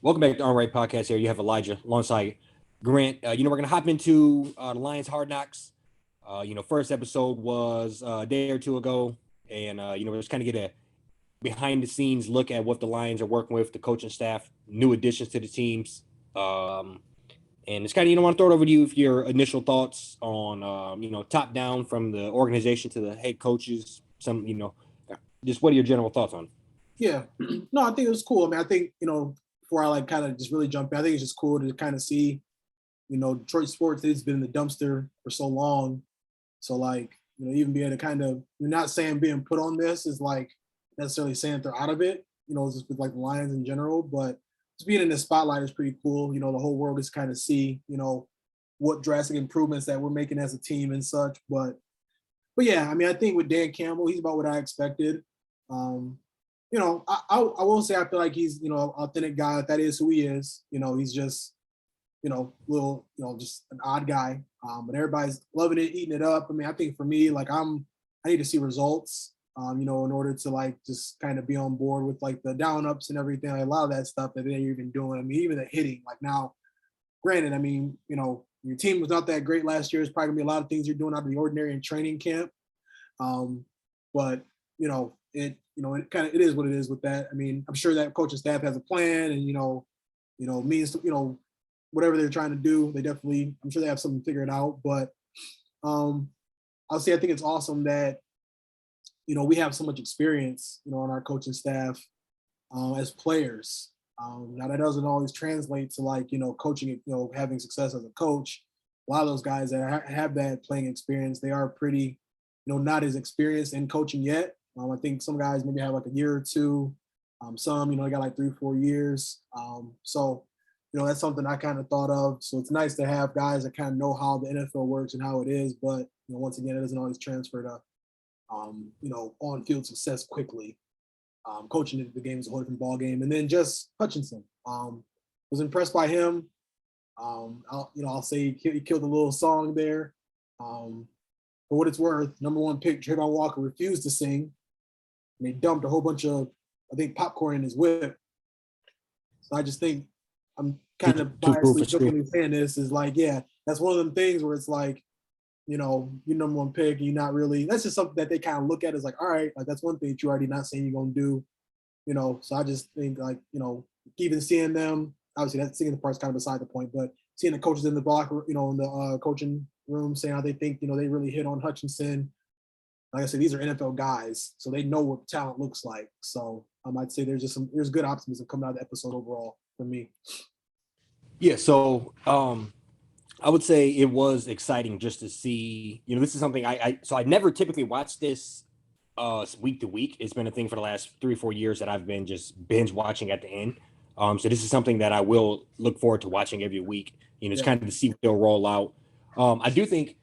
Welcome back to Unranked Podcast. Here you have Elijah alongside Grant. We're gonna hop into the Lions Hard Knocks. First episode was a day or two ago, and we're just kind of get a behind the scenes look at what the Lions are working with, the coaching staff, new additions to the teams, and it's kind of want to throw it over to you for your initial thoughts on top down from the organization to the head coaches. Just what are your general thoughts on? Yeah, no, I think it was cool. I mean, I think before I kind of just really jump in, I think it's just cool to kind of see, Detroit sports has been in the dumpster for so long. So even being to kind of, you're not saying being put on this is like necessarily saying they're out of it, just with like the Lions in general, but just being in the spotlight is pretty cool. The whole world is kind of see, what drastic improvements that we're making as a team and such. But yeah, I mean, I think with Dan Campbell, he's about what I expected. I will say I feel like he's, authentic guy. That is who he is. He's just, little, just an odd guy. But everybody's loving it, eating it up. I mean, I think for me, I need to see results, in order to just kind of be on board with the down ups and everything. A lot of that stuff that they're even doing. I mean, even the hitting, now, granted, I mean, your team was not that great last year. There's probably gonna be a lot of things you're doing out of the ordinary in training camp. But it kind of it is what it is with that. I mean, I'm sure that coaching staff has a plan and means whatever they're trying to do. They definitely, I'm sure they have something figured out. But I'll say I think it's awesome that we have so much experience on our coaching staff as players. Now that doesn't always translate to coaching, having success as a coach. A lot of those guys that have that playing experience, they are pretty, not as experienced in coaching yet. I think some guys maybe have a year or two. Some, they got 3-4 years. So, that's something I kind of thought of. So it's nice to have guys that kind of know how the NFL works and how it is. But, once again, it doesn't always transfer to, on-field success quickly. Coaching the game is a whole different ball game. And then just Hutchinson. Was impressed by him. I'll say he killed a little song there. For what it's worth, number one pick, Trayvon Walker refused to sing. And they dumped a whole bunch of, I think, popcorn in his whip. So I just think I'm kind of biasly jokingly saying this is yeah, that's one of them things where it's you number one pick, you're not really, that's just something that they kind of look at as all right, that's one thing that you're already not saying you're going to do, so I just think even seeing them, obviously that singing the part's kind of beside the point, but seeing the coaches in the block, in the coaching room saying how they think, they really hit on Hutchinson. Like I said, these are NFL guys, so they know what talent looks like. So I might say there's good optimism coming out of the episode overall for me. Yeah, so I would say it was exciting just to see. This is something I never typically watch this week to week. It's been a thing for the last 3-4 years that I've been just binge watching at the end. So this is something that I will look forward to watching every week. It's kind of to see what they'll roll out. I do think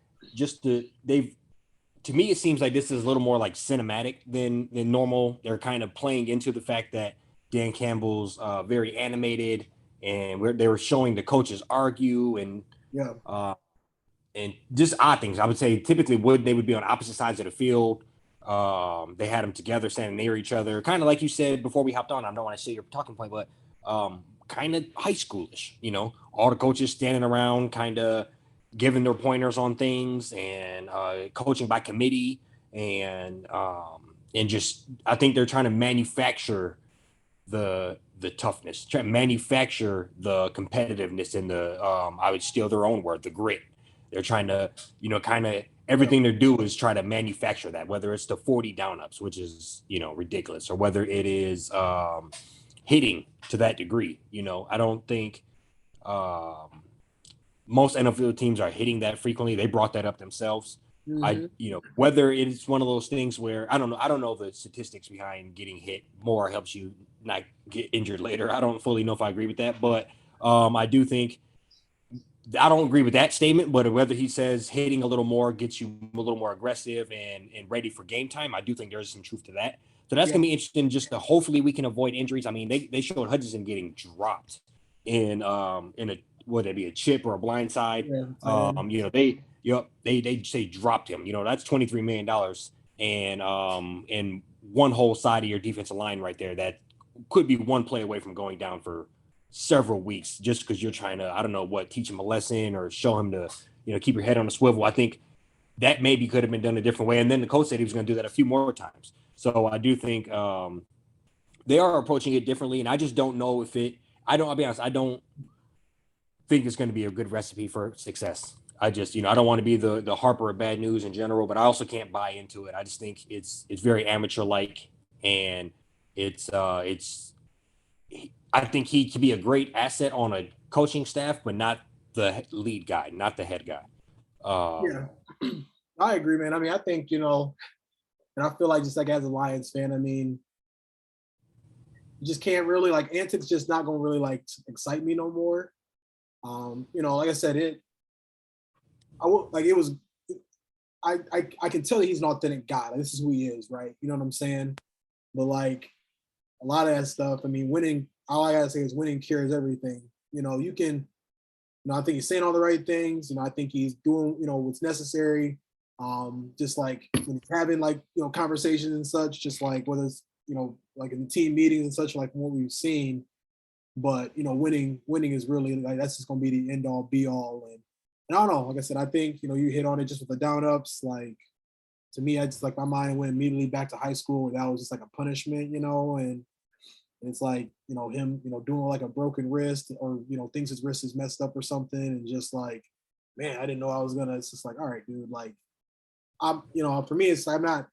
to me, it seems like this is a little more cinematic than normal. They're kind of playing into the fact that Dan Campbell's very animated, and they were showing the coaches argue and just odd things. I would say typically they would be on opposite sides of the field. They had them together, standing near each other, kind of like you said before we hopped on. I don't want to say your talking point, but kind of high schoolish. All the coaches standing around, kind of giving their pointers on things and coaching by committee and just I think they're trying to manufacture the toughness, try to manufacture the competitiveness and the I would steal their own word, the grit. They're trying to kind of everything they do is try to manufacture that, whether it's the 40 down ups, which is ridiculous, or whether it is hitting to that degree. I don't think most NFL teams are hitting that frequently. They brought that up themselves. Mm-hmm. Whether it's one of those things where I don't know the statistics behind getting hit more helps you not get injured later. I don't fully know if I agree with that, but I do think I don't agree with that statement. But whether he says hitting a little more gets you a little more aggressive and ready for game time, I do think there's some truth to that. So that's gonna be interesting. Just to hopefully we can avoid injuries. I mean, they showed Hutchinson getting dropped in a would it be a chip or a blind side? They say dropped him. That's $23 million and one whole side of your defensive line right there that could be one play away from going down for several weeks just because you're trying to, I don't know what, teach him a lesson or show him to, keep your head on a swivel. I think that maybe could have been done a different way. And then the coach said he was going to do that a few more times. So I do think they are approaching it differently. And I just don't know if I'll be honest, I don't think it's going to be a good recipe for success. I just, I don't want to be the harper of bad news in general, but I also can't buy into it. I just think it's very amateur like, and it's I think he could be a great asset on a coaching staff, but not the lead guy, not the head guy. Yeah, I agree, man. I mean, I think, and I feel like just like as a Lions fan, I mean, you just can't really like antics just not gonna really like excite me no more. Like I said, I will like it was I can tell that he's an authentic guy. Like, this is who he is, right? You know what I'm saying? But like a lot of that stuff, I mean, winning, all I gotta say is winning cures everything. You can, I think he's saying all the right things. I think he's doing, what's necessary. Just like when he's having like, conversations and such, just like whether it's, like in the team meetings and such, like what we've seen. But winning is really like that's just gonna be the end all be all. And I don't know, like I said, I think you hit on it just with the down ups. Like to me, I just like my mind went immediately back to high school where that was just like a punishment, and it's like him doing like a broken wrist or thinks his wrist is messed up or something, and just like, man, I didn't know I was gonna. It's just like, all right, dude, like I'm for me it's I'm not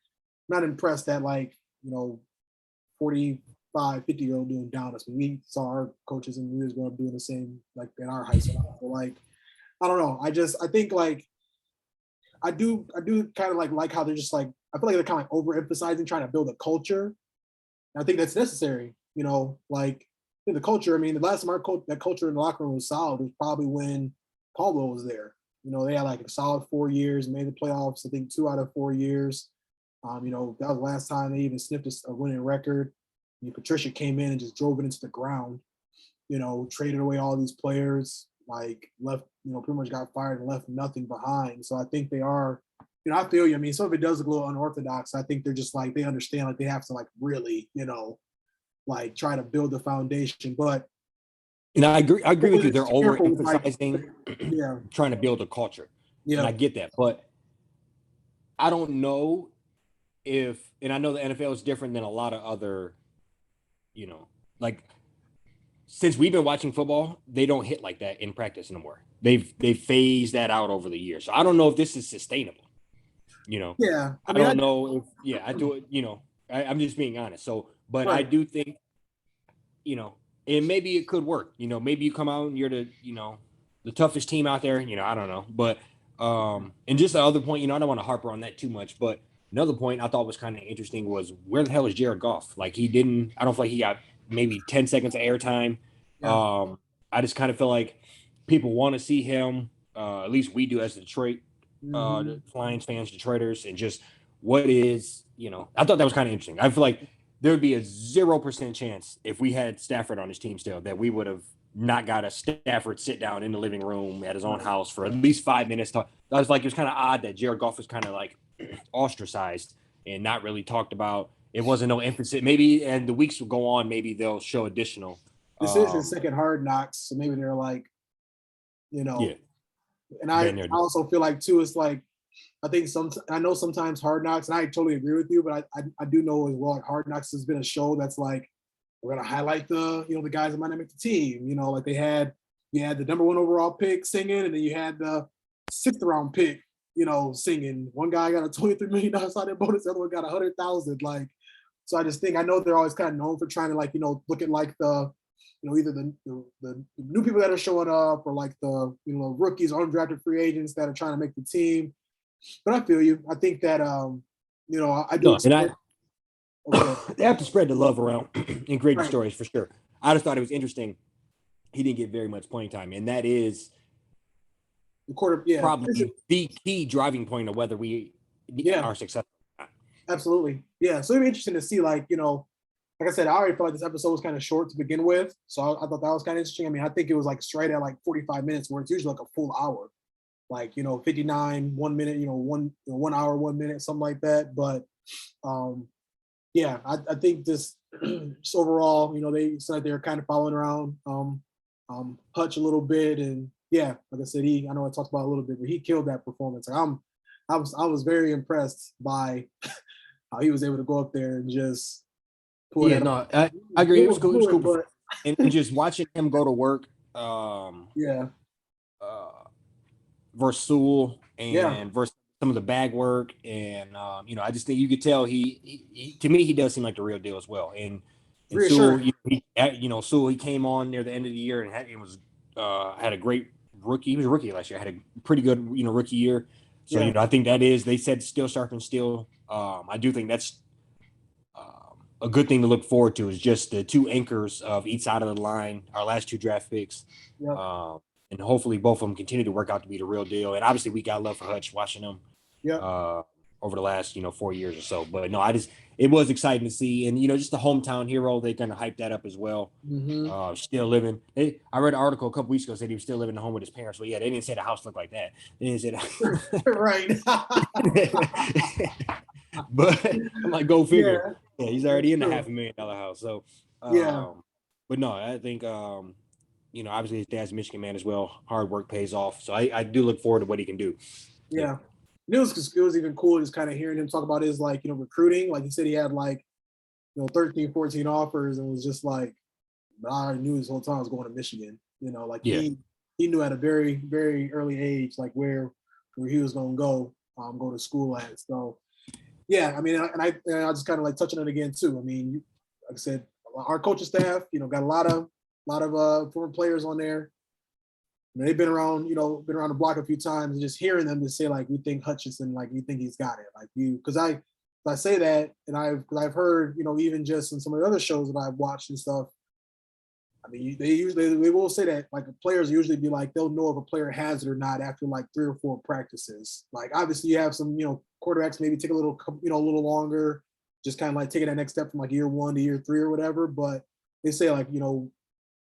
impressed that like 45, 50-year-old doing down ups. We saw our coaches and we was growing up doing the same like in our high school. So, like I don't know. I think like I do kind of like how they're just like I feel like they're kind of like overemphasizing trying to build a culture. And I think that's necessary. Like in the culture. I mean, the last time that culture in the locker room was solid was probably when Caldwell was there. They had like a solid 4 years, made the playoffs. I think 2 out of 4 years. That was the last time they even sniffed a winning record. Patricia came in and just drove it into the ground. Traded away all these players, like left, pretty much got fired and left nothing behind. So I think they are, I feel you. I mean, some of it does look a little unorthodox. I think they're just like they understand like they have to like really, like try to build the foundation. But and I agree with you. They're overemphasizing yeah, trying to build a culture. Yeah. And I get that. But I don't know and I know the NFL is different than a lot of other, like since we've been watching football, they don't hit like that in practice anymore. They've phased that out over the years. So I don't know if this is sustainable. Yeah. I don't know if I do it, I'm just being honest. So but right. I do think, and maybe it could work. Maybe you come out and you're the toughest team out there, I don't know. But and just the other point, I don't want to harper on that too much, but another point I thought was kind of interesting was where the hell is Jared Goff? Like I don't feel like he got maybe 10 seconds of airtime. Yeah. I just kind of feel like people want to see him. At least we do as the Detroit Lions fans, Detroiters, and just what is, I thought that was kind of interesting. I feel like there would be a 0% chance if we had Stafford on his team still that we would have not got a Stafford sit down in the living room at his own house for at least 5 minutes. I was like, it was kind of odd that Jared Goff was kind of like ostracized and not really talked about. It wasn't no emphasis. Maybe, and the weeks will go on, maybe they'll show additional. This is his second Hard Knocks, so maybe they're like, yeah. And I also feel like too, it's like I know sometimes Hard Knocks, and I totally agree with you, but I do know as well like Hard Knocks has been a show that's like we're gonna highlight the the guys that might not make the team. Like you had the number 1 overall pick singing, and then you had the 6th round pick singing. One guy got a $23 million signing bonus, the other one got 100,000. Like, so I just think I know they're always kind of known for trying to like look at like the either the new people that are showing up or like the rookies, undrafted free agents that are trying to make the team. But I feel you. I think that I do. They have to spread the love around and create the stories for sure. I just thought it was interesting. He didn't get very much playing time, and that is probably the key driving point of whether we are successful. Absolutely, yeah. So it'd be interesting to see, like like I said, I already felt like this episode was kind of short to begin with, so I thought that was kind of interesting. I mean, I think it was like straight at like 45 minutes, where it's usually like a full hour, like 59, 1 minute, 1 hour, 1 minute, something like that. But I think this just overall, they said they're kind of following around Hutch a little bit, and yeah, like I said, I know I talked about it a little bit, but he killed that performance. Like I was very impressed by how he was able to go up there and just pull Yeah, that no, off. I agree. It was cool. It was cool. But And just watching him go to work, yeah, versus Sewell yeah, and versus some of the bag work, and I just think you could tell he to me he does seem like the real deal as well. And Sewell, reassuring. Sewell he came on near the end of the year and had a great rookie. He was a rookie last year. Had a pretty good rookie year. So Yeah, I think that is they said still sharp and still. I do think that's a good thing to look forward to is just the two anchors of each side of the line, our last two draft picks. yeah, And hopefully both of them continue to work out to be the real deal. And obviously we got love for Hutch watching them yeah, over the last 4 years or so. But no, it was exciting to see, and just the hometown hero. They kind of hyped that up as well. mm-hmm. Still living. I read an article a couple weeks ago said he was still living at home with his parents. But yeah, they didn't say the house looked like that. They didn't say that. Right. But I'm like, go figure. Yeah, Yeah, he's already in the true. $500,000 house. So, Yeah, but no, I think obviously his dad's a Michigan man as well. Hard work pays off. So I do look forward to what he can do. yeah. And it was even cool just kind of hearing him talk about his recruiting. Like he said he had 13, 14 offers and was just like, I already knew this whole time I was going to Michigan. Yeah. He knew at a very, very early age where he was gonna go to school at. So yeah, I mean, and I just kind of touching on it again too. I mean, like I said, our coaching staff, got a lot of former players on there. They've been around the block a few times, and just hearing them just say we think Hutchinson, we think he's got it, because I say that, and I've heard even just in some of the other shows that I've watched and stuff. I mean, they will say that players usually be they'll know if a player has it or not after 3 or 4 practices. Obviously you have some quarterbacks maybe take a little longer, just kind of taking that next step from year 1 to year 3 or whatever. But they say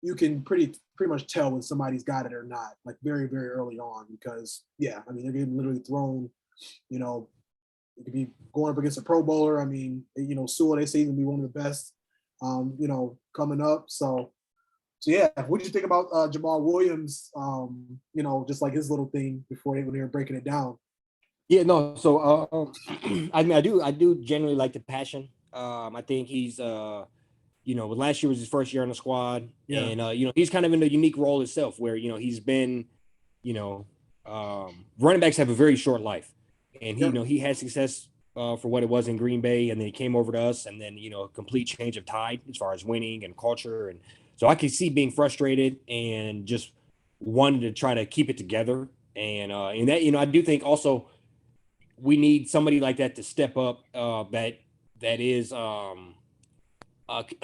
you can pretty much tell when somebody's got it or not very, very early on, because yeah, I mean they're getting literally thrown. You could be going up against a Pro Bowler. I mean, Sewell, they say he's gonna be one of the best coming up. So yeah, what did you think about Jamal Williams? Just his little thing when they were breaking it down. Yeah, no. So I mean, I do generally like the passion. I think he's last year was his first year on the squad, Yeah. and he's kind of in a unique role itself, where he's been, running backs have a very short life, and he had success for what it was in Green Bay, and then he came over to us, and then a complete change of tide as far as winning and culture, and so I could see being frustrated and just wanted to try to keep it together, and that I do think also we need somebody like that to step up, that is a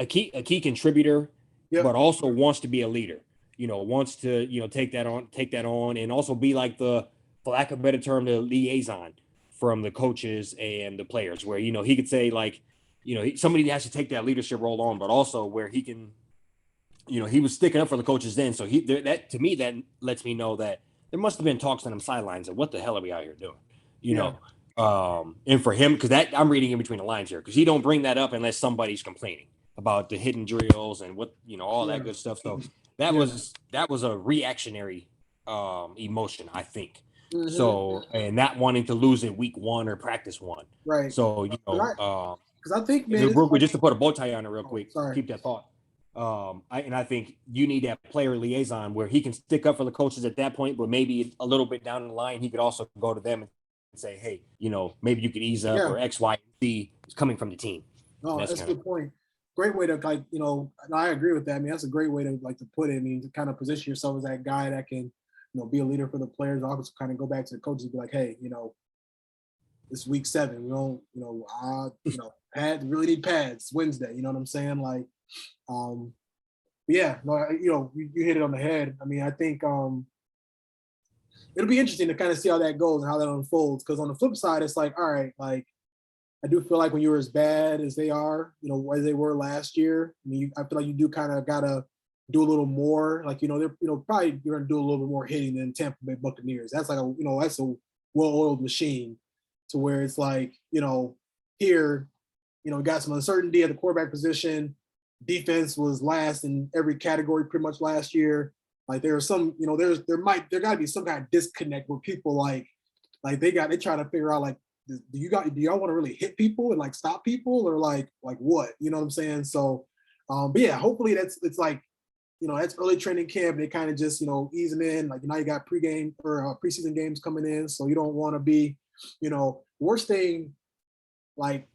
key contributor, Yep. but also wants to be a leader. Wants to take that on, and also be for lack of a better term, the liaison from the coaches and the players, where he could say somebody has to take that leadership role on, but also where he can, he was sticking up for the coaches then. So that to me that lets me know that there must have been talks on them sidelines of what the hell are we out here doing, and for him, because that I'm reading in between the lines here, because he don't bring that up unless somebody's complaining about the hidden drills and what all that good stuff. So that was a reactionary emotion, I think. Mm-hmm. So, and not wanting to lose it week 1 or practice 1. Right. So because I think, man, just to put a bow tie on it real quick, sorry. keep that thought. I think you need that player liaison where he can stick up for the coaches at that point, but maybe a little bit down the line, he could also go to them and say, hey, maybe you could ease up, or X, Y, Z is coming from the team. No, that's a good point. Great way to and I agree with that. I mean, that's a great way to put it. I mean, to kind of position yourself as that guy that can, be a leader for the players. Also kind of go back to the coaches and be like, hey, it's week 7. We don't, pad really need pads Wednesday. You know what I'm saying? Yeah, no, you hit it on the head. I mean, I think it'll be interesting to kind of see how that goes and how that unfolds. Because on the flip side, it's all right, I do feel like when you were as bad as they are, as they were last year, I mean, I feel like you do kind of gotta do a little more. They're probably you're gonna do a little bit more hitting than Tampa Bay Buccaneers. That's that's a well-oiled machine, to where it's here, got some uncertainty at the quarterback position. Defense was last in every category pretty much last year. Like there's some, there got to be some kind of disconnect where people like they try to figure out like, do y'all want to really hit people and like stop people or like what? You know what I'm saying? So, but yeah, hopefully it's like, that's early training camp. They kind of just, easing in. Like now you got pregame or preseason games coming in, so you don't want to be, worst thing. Like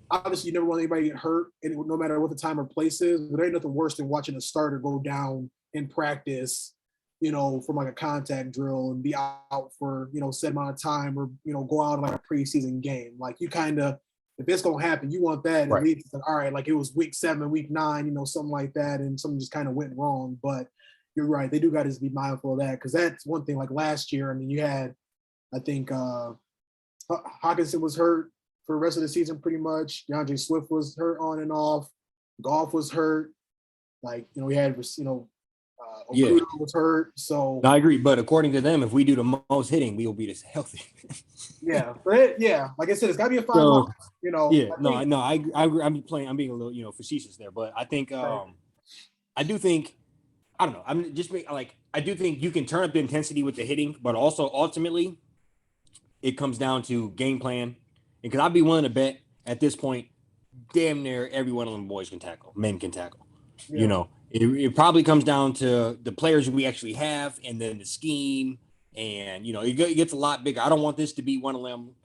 obviously you never want anybody to get hurt, and no matter what the time or place is. But there ain't nothing worse than watching a starter go down in practice, from like a contact drill and be out for, set amount of time or, go out in like a preseason game. Like you kind of, if it's going to happen, you want that at least. Like, all right, like it was week 7, week 9, something like that. And something just kind of went wrong. But you're right. They do got to be mindful of that. Because that's one thing. Like last year, I mean, you had, I think Hutchinson was hurt for the rest of the season pretty much. DeAndre Swift was hurt on and off. Goff was hurt. Like, we had, Okuda was hurt. So no, I agree. But according to them, if we do the most hitting, we will be this healthy. yeah. But like I said, it's got to be a fine line. Yeah. I'm being a little, facetious there. But I think, I do think, I don't know. I'm just like, I do think you can turn up the intensity with the hitting, but also ultimately it comes down to game plan. Because I'd be willing to bet at this point, damn near every one of them boys can tackle. Men can tackle. Yeah. It probably comes down to the players we actually have, and then the scheme, and it gets a lot bigger. I don't want this to be one of them.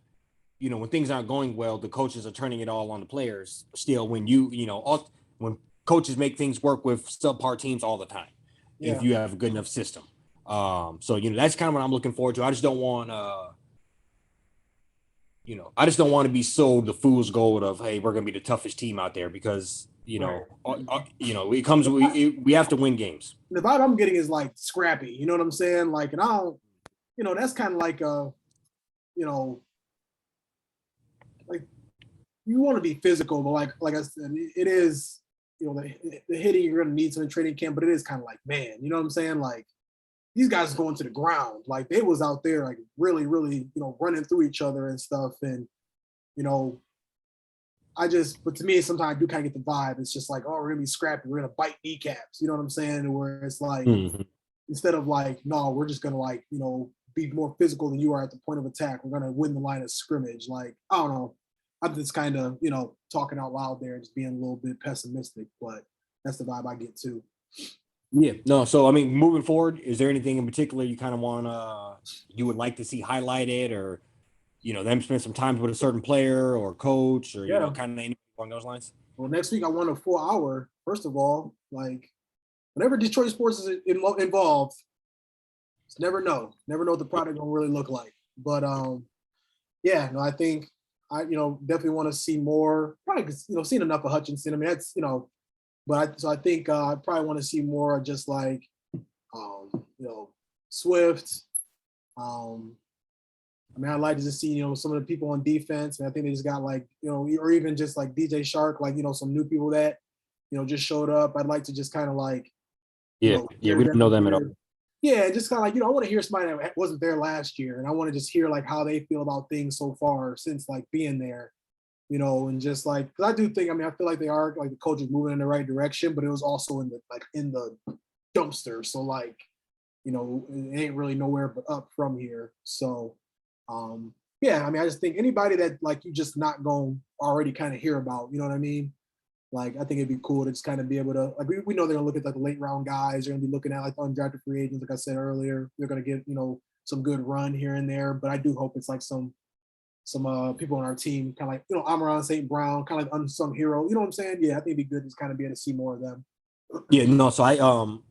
When things aren't going well, the coaches are turning it all on the players. Still, when when coaches make things work with subpar teams all the time, if you have a good enough system. So that's kind of what I'm looking forward to. I just don't want to be sold the fool's gold of, hey, we're going to be the toughest team out there because, it comes, we have to win games. The vibe I'm getting is like scrappy, you know what I'm saying? Like, and I don't, that's kind of like, like you want to be physical, but like I said, it is, the hitting you're going to need some in training camp, but it is kind of like, man, you know what I'm saying? Like, these guys going to the ground. Like they was out there like really, really, running through each other and stuff. And, but to me, sometimes I do kind of get the vibe. It's just like, oh, we're going to be scrappy. We're going to bite kneecaps. You know what I'm saying? Where it's like, instead of like, no, we're just going to like, be more physical than you are at the point of attack. We're going to win the line of scrimmage. Like, I don't know. I'm just kind of, talking out loud there and just being a little bit pessimistic, but that's the vibe I get too. Yeah, no. So, I mean, moving forward, is there anything in particular you kind of you would like to see highlighted, or, them spend some time with a certain player or coach, or, kind of anything along those lines? Well, next week I want a full hour. First of all, like whenever Detroit sports is involved, never know what the product gonna really look like. But I think I definitely want to see more. Probably seen enough of Hutchinson. I mean, that's but I think I probably want to see more just like, Swift. I mean, I'd like to just see, some of the people on defense. And I think they just got like, or even just like DJ Shark, like, some new people that, just showed up. I'd like to just kind of like, we don't know them at all. Yeah, just kind of like, I want to hear somebody that wasn't there last year. And I want to just hear like how they feel about things so far since like being there. And just like, because I do think, I feel like they are like the coach is moving in the right direction, but it was also in the dumpster. So like, it ain't really nowhere but up from here. So, I just think anybody that like you just not going to already kind of hear about, you know what I mean? Like, I think it'd be cool to just kind of be able to, like, we know they're gonna look at like the late round guys. They're gonna be looking at like undrafted free agents, like I said earlier. They're gonna get, some good run here and there. But I do hope it's like some people on our team, kind of like, Amon St. Brown, kind of like unsung hero. You know what I'm saying? Yeah, I think it'd be good to kind of be able to see more of them. Yeah, no. So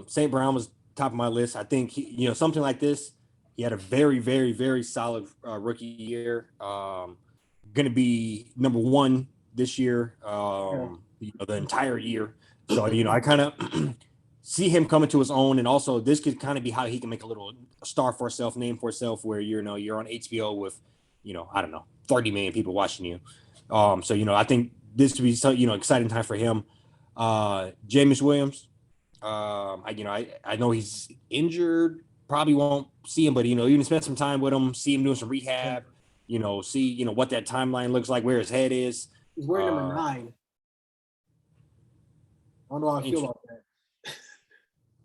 St. Brown was top of my list. I think he, something like this. He had a very, very, very solid rookie year. Going to be number 1 this year. The entire year. So I kind of see him coming to his own, and also this could kind of be how he can make a little star for himself, name for himself, where you're on HBO with, I don't know, 30 million people watching you. So I think this would be so exciting time for him. Jameis Williams. I know he's injured. Probably won't see him, but you can spend some time with him, see him doing some rehab. See what that timeline looks like, where his head is. He's wearing number 9. I don't know how I feel about that.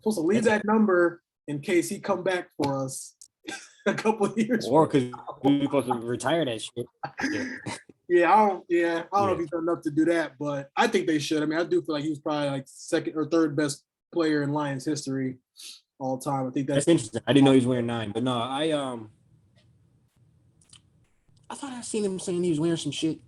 supposed to leave that number in case he come back for us a couple of years. Or because we were supposed to retire that shit. Yeah, I don't know if he's done enough to do that, but I think they should. I mean, I do feel like he was probably like second or third best player in Lions history all time. I think that's interesting. I didn't know he was wearing 9, but no, I thought I seen him saying he was wearing some shit.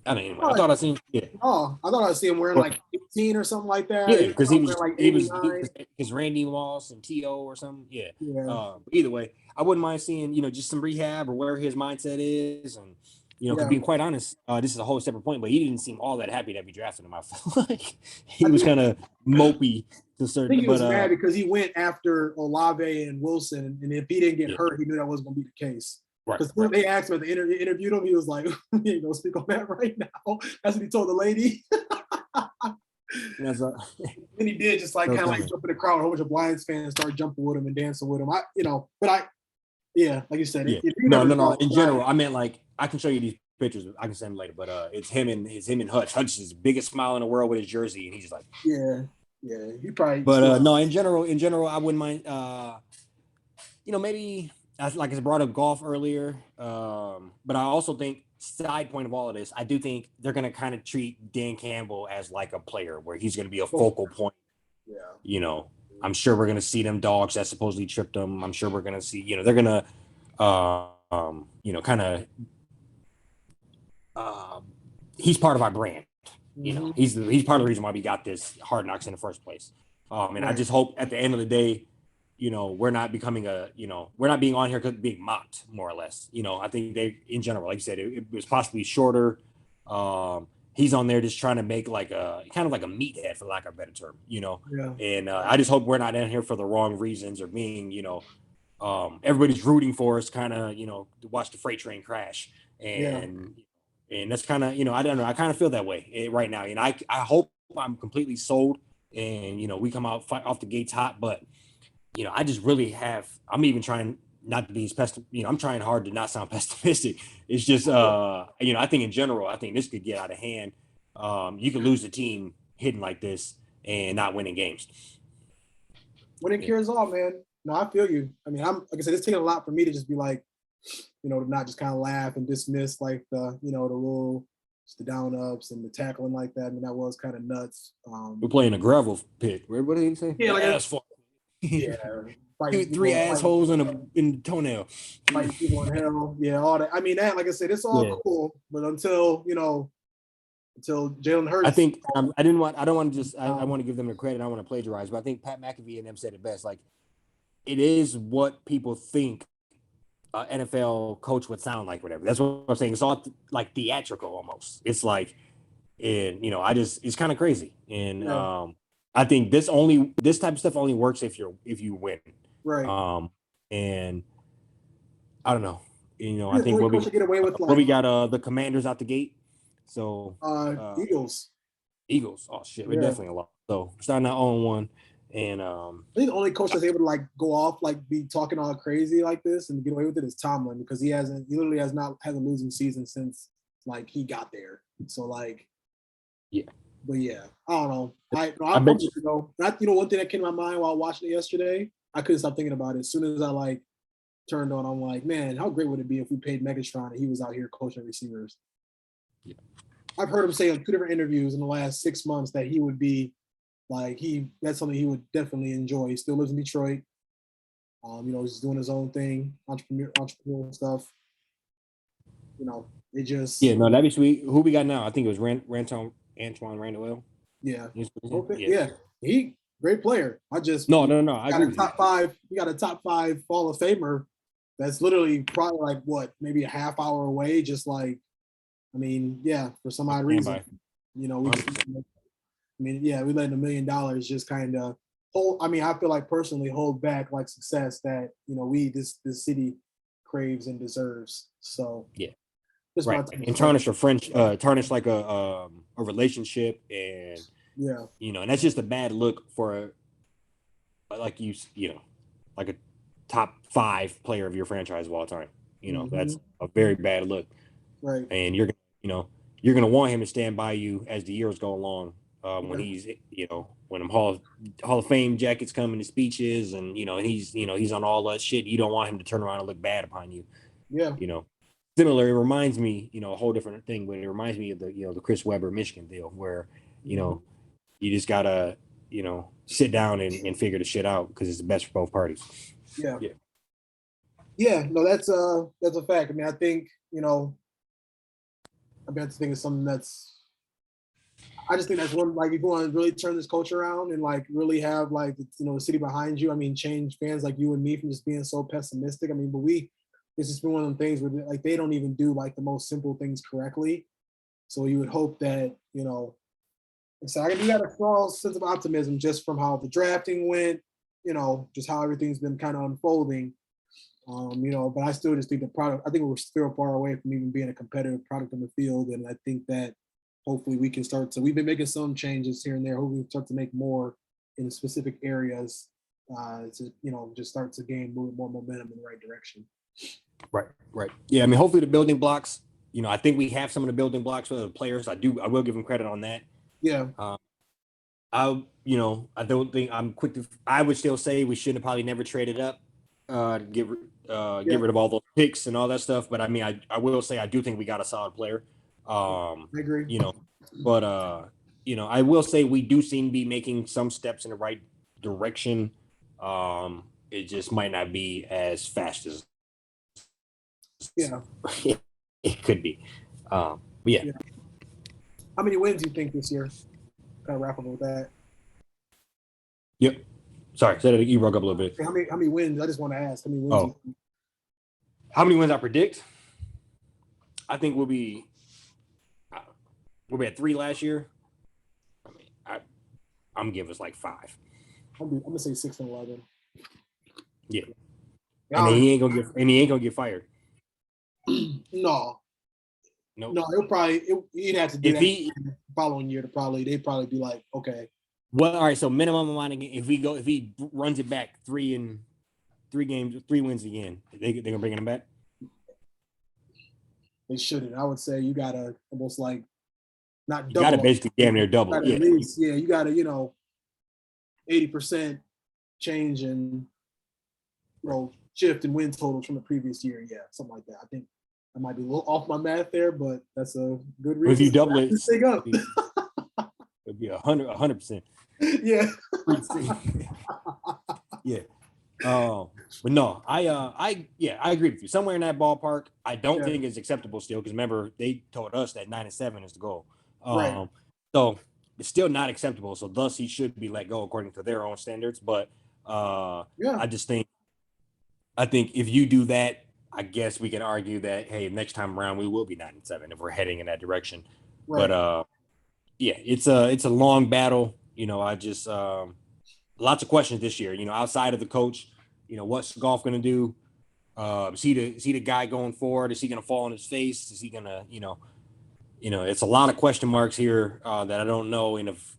I mean, anyway, I thought I seen. Yeah. Oh, I thought I see him wearing like 18 or something like that. Yeah, because he was like because Randy Moss and T.O. or something. Yeah. Yeah. Either way, I wouldn't mind seeing just some rehab or where his mindset is, and to be quite honest, this is a whole separate point, but he didn't seem all that happy to be drafted him. I felt like he was kind of mopey to certain. I think he was mad because he went after Olave and Wilson, and if he didn't get hurt, he knew that wasn't going to be the case. Because they asked him at the interviewed him, he was like, "You ain't gonna speak on that right now." That's what he told the lady. That's right. And he did just like kind of like jump in the crowd. A whole bunch of Lions fans started jumping with him and dancing with him. Like you said, no. In general, I meant like I can show you these pictures. I can send them later, but it's him and Hutch. Hutch is the biggest smile in the world with his jersey, and he's just like, yeah. He probably. But no, in general, I wouldn't mind. Maybe. Like I brought up Goff earlier, but I also think side point of all of this, I do think they're going to kind of treat Dan Cambell as like a player where he's going to be a focal point. Yeah. I'm sure we're going to see them dogs that supposedly tripped them. I'm sure we're going to see, they're going to, kind of, he's part of our brand. He's part of the reason why we got this Hard Knocks in the first place. And I just hope at the end of the day, we're not becoming we're not being on here because being mocked, more or less. I think they, in general, like you said, it was possibly shorter. He's on there just trying to make like a kind of like a meathead, for lack of a better term, And I just hope we're not in here for the wrong reasons or being, everybody's rooting for us, kind of, to watch the freight train crash. And that's kind of, I don't know. I kind of feel that way right now. And I hope I'm completely sold and, we come out off the gates hot, but I just really I'm even trying not to be as pessimistic. I'm trying hard to not sound pessimistic. It's just, I think in general, I think this could get out of hand. You could lose the team hitting like this and not winning games. When it cures all, man. No, I feel you. I mean, like I said, it's taking a lot for me to just be like, to not just kind of laugh and dismiss like the, the little, the down ups and the tackling like that. I mean, that was kind of nuts. We're playing a gravel pit. What did he say? Yeah, like asphalt. Yeah, three assholes in the toenail. Fighting people in hell. Yeah, all that. I mean, that, like I said, it's all cool, but until Jalen Hurts. I think I don't want to just. I want to give them the credit. I want to plagiarize, but I think Pat McAfee and them said it best. Like, it is what people think an NFL coach would sound like. Whatever. That's what I'm saying. It's all like theatrical almost. It's like, and it's kind of crazy. And I think this type of stuff only works if you win. Right. And I don't know. I think we got the Commanders out the gate. So Eagles. Oh shit, we're definitely a lot. So starting out 0-1. And I think the only coach that's able to like go off, like be talking all crazy like this and get away with it is Tomlin, because he literally has not had a losing season since like he got there. So like, yeah. But yeah, I don't know. I bet you know. One thing that came to my mind while watching it yesterday, I couldn't stop thinking about it. As soon as I like turned on, I'm like, man, how great would it be if we paid Megatron and he was out here coaching receivers? Yeah. I've heard him say in 2 different interviews in the last 6 months that he would be like that's something he would definitely enjoy. He still lives in Detroit. He's doing his own thing, entrepreneurial stuff. It just that'd be sweet. Who we got now? I think it was Antoine Randall. Yeah. He great player. I agree. Top 5. We got a top 5 Hall of Famer that's literally probably like what, maybe a half hour away. Just like, I mean, for some odd reason, we let $1 million just kind of hold. I mean, I feel like personally hold back like success that this city craves and deserves. So and tarnish tarnish like a relationship, and and that's just a bad look for like like a top 5 player of your franchise of all time. That's a very bad look, right? And you're gonna want him to stand by you as the years go along. When he's when them Hall Hall of Fame jackets coming to speeches, and he's on all that shit. You don't want him to turn around and look bad upon you. Yeah. Similar. It reminds me, a whole different thing, but it reminds me of the Chris Webber Michigan deal, where you just gotta sit down and figure the shit out because it's the best for both parties. Yeah. No, that's a fact. I mean, I think I think it's something I just think that's one, like, if you want to really turn this culture around and like really have like the city behind you. I mean, change fans like you and me from just being so pessimistic. I mean, but it's just been one of them things where like they don't even do like the most simple things correctly. So you would hope that so I got a strong sense of optimism just from how the drafting went, just how everything's been kind of unfolding. But I still just think the product. I think we're still far away from even being a competitive product on the field, and I think that hopefully we can start to. We've been making some changes here and there. Hopefully we start to make more in specific areas to just start to gain more momentum in the right direction. Right. Yeah, I mean, hopefully the building blocks. I think we have some of the building blocks for the players. I will give them credit on that. Yeah. I don't think I'm quick to. I would still say we should have probably never traded up to get rid of all those picks and all that stuff. But I mean, I will say I do think we got a solid player. I agree. But I will say we do seem to be making some steps in the right direction. It just might not be as fast as it could be. Yeah. How many wins do you think this year? Kind of wrap up with that. Yep. Sorry, you broke up a little bit. How many wins? I just want to ask. How many wins? How many wins I predict? I think we'll be at 3 last year. I mean, I'm giving us like 5. I'm gonna say 6 and 11. Yeah. And he ain't gonna get fired. No. Nope. No, he'd have to do that the following year they'd probably be like, okay. Well, all right. So minimum amount of games. If he runs it back 3 wins again, they gonna bring him back. They shouldn't. I would say you gotta almost like not double. You gotta basically damn near double. At least, you gotta 80% change and shift and win totals from the previous year. Yeah, something like that. I think I might be a little off my math there, but that's a good reason. If you double it, it'd be 100%. Yeah. Yeah. But no, I agree with you. Somewhere in that ballpark. I don't think it's acceptable still, because remember they told us that 9-7 is the goal. Right. So it's still not acceptable. So thus he should be let go according to their own standards. But I think if you do that, I guess we can argue that, hey, next time around we will be 9-7 if we're heading in that direction. Right. But it's a long battle. I just lots of questions this year. Outside of the coach, what's Goff going to do? Is he the guy going forward? Is he going to fall on his face? Is he going to it's a lot of question marks here that I don't know. And if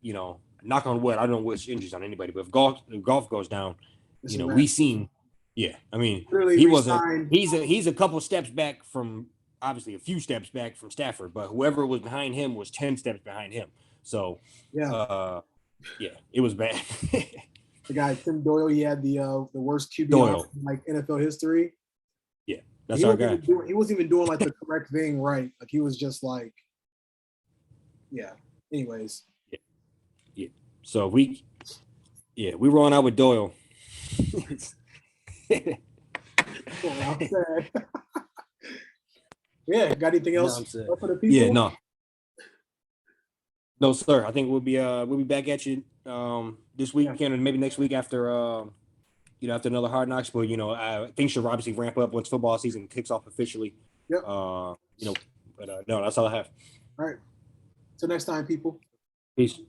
knock on wood, I don't know which injuries on anybody, but if Goff goes down, we seen. Yeah, I mean, he wasn't. He's a couple steps back from, obviously a few steps back from Stafford, but whoever was behind him was 10 steps behind him. So it was bad. The guy Tim Doyle, he had the worst QB in like NFL history. Yeah, that's our guy. He wasn't even doing like the correct thing right. Like he was just like, Anyways. Yeah. So we rolling out with Doyle. Yeah, got anything else for the people? Yeah, no, sir. I think we'll be back at you this weekend and maybe next week after after another Hard Knocks. But things should obviously ramp up once football season kicks off officially. Yep. But no, that's all I have. All right. Till next time, people. Peace.